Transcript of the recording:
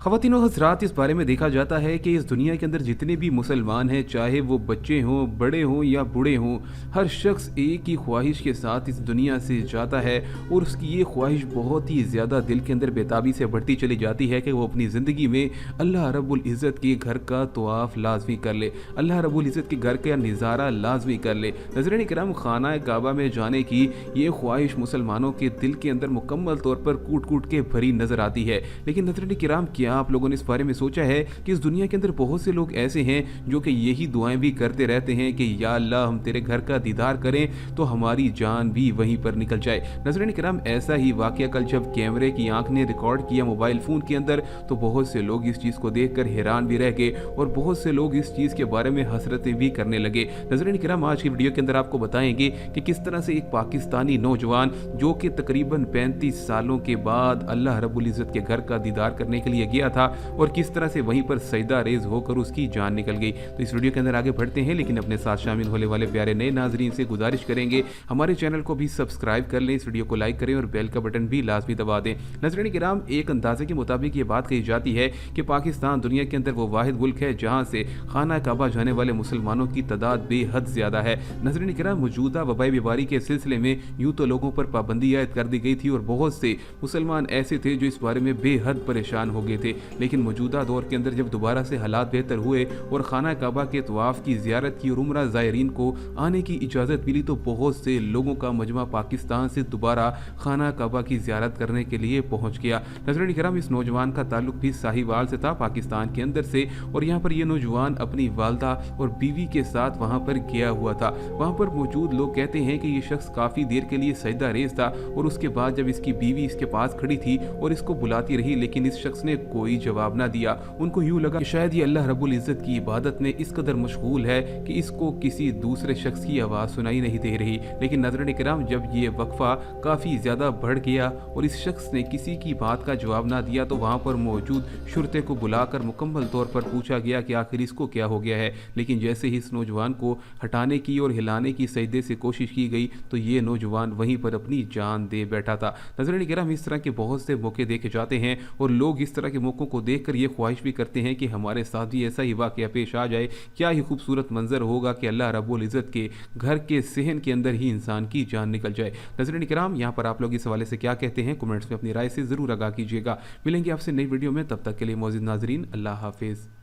ख़वातीन और हज़रात, इस बारे में देखा जाता है कि इस दुनिया के अंदर जितने भी मुसलमान हैं, चाहे वो बच्चे हों, बड़े हों या बूढ़े हों, हर शख्स एक ही ख्वाहिश के साथ इस दुनिया से जाता है और उसकी ये ख्वाहिश बहुत ही ज़्यादा दिल के अंदर बेताबी से बढ़ती चली जाती है कि वो अपनी ज़िंदगी में अल्लाह रब्बुल इज़्ज़त के घर का तवाफ़ लाजमी कर ले, अल्लाह रब्बुल इज़्ज़त के घर का नज़ारा लाजमी कर ले। नज़रीन किराम, खाना काबा में जाने की ये ख्वाहिश मुसलमानों के दिल के अंदर मुकम्मल तौर पर कूट कूट के भरी नज़र आती है। लेकिन नज़रीन किराम, क्या आप लोगों ने इस बारे में सोचा है कि इस दुनिया के अंदर बहुत से लोग ऐसे हैं जो कि यही दुआएं भी करते रहते हैं कि या अल्लाह हम तेरे घर का दीदार करें तो हमारी जान भी वहीं पर निकल जाए। नज़रीन किराम, ऐसा ही वाकया कल जब कैमरे की आंख ने रिकॉर्ड किया मोबाइल फ़ोन के अंदर, तो बहुत से लोग इस चीज़ को देखकर हैरान भी रह गए और बहुत से लोग इस चीज़ के बारे में हसरतें भी करने लगे। नज़रीन किराम, आज की वीडियो के अंदर आपको बताएंगे कि किस तरह से एक पाकिस्तानी नौजवान जो कि तकरीबन 35 सालों के बाद अल्लाह रब्बुल इज़्ज़त के घर का दीदार करने के लिए गया था और किस तरह से वहीं पर सजदा रेज होकर उसकी जान निकल गई। तो इस वीडियो के अंदर आगे बढ़ते हैं, लेकिन अपने साथ शामिल होने वाले प्यारे नए नाजरीन से गुजारिश करेंगे हमारे चैनल को भी सब्सक्राइब कर लें, इस वीडियो को लाइक करें और बेल का बटन भी लाजमी दबा दें। नज़रीन किराम, एक अंदाजे के मुताबिक ये बात कही जाती है कि पाकिस्तान दुनिया के अंदर वो वाहिद मुल्क है जहाँ से खाना काबा जाने वाले मुसलमानों की तादाद बेहद ज़्यादा है। नज़रीन किराम, मौजूदा वबाई बीमारी के सिलसिले में यूँ तो लोगों पर पाबंदी आयद कर दी गई थी और बहुत से मुसलमान ऐसे थे जो इस बारे में बेहद परेशान हो गए थे। लेकिन मौजूदा दौर के अंदर जब दोबारा से हालात बेहतर हुए और खाना काबा के तवाफ़ की ज़ियारत की और उम्रा ज़ायरीन को आने की इजाज़त मिली, तो बहुत से लोगों का मजमा पाकिस्तान से दोबारा खाना काबा की ज़ियारत करने के लिए पहुँच गया। नज़रीन किराम, इस नौजवान का ताल्लुक भी साहिवाल से था, पाकिस्तान के अंदर से, और यहाँ पर यह नौजवान अपनी वालदा और बीवी के साथ वहाँ पर गया हुआ था। वहाँ पर मौजूद लोग कहते हैं कि ये शख्स काफ़ी देर के लिए सजदा रेज़ था और उसके बाद जब इसकी बीवी इसके पास खड़ी थी और इसको बुलाती रही, लेकिन इस शख्स ने कोई जवाब ना दिया। उनको यूँ लगा कि शायद ये अल्लाह रब्बुल इज़्ज़त की इबादत में इस कदर मशगूल है कि इसको किसी दूसरे शख्स की आवाज़ सुनाई नहीं दे रही। लेकिन नज़रीन किराम, जब ये वक्फा काफ़ी ज़्यादा बढ़ गया और इस शख्स ने किसी की बात का जवाब ना दिया, तो वहाँ पर मौजूद शुरते को बुलाकर मुकम्मल तौर पर पूछा गया कि आखिर इसको क्या हो गया है। लेकिन जैसे ही इस नौजवान को हटाने की और हिलाने की सजदे से कोशिश की गई, तो ये नौजवान वहीं पर अपनी जान दे बैठा था। नज़रीन किराम, इस तरह के बहुत से मौके देखे जाते हैं और लोग इस तरह के मौक़ों को देखकर ये ख्वाहिश भी करते हैं कि हमारे साथ भी ऐसा ही वाक़या पेश आ जाए। क्या ही खूबसूरत मंजर होगा कि अल्लाह रब्बुल इज़्ज़त के घर के सहन के अंदर ही इंसान की जान निकल जाए। नज़रीन किराम, यहाँ पर आप लोग इस हवाले से क्या कहते हैं, कमेंट्स में अपनी राय से ज़रूर आगाह कीजिएगा। मिलेंगे आपसे नई वीडियो में, तब तक के लिए मौजूद नाजरीन, अल्लाह हाफिज़।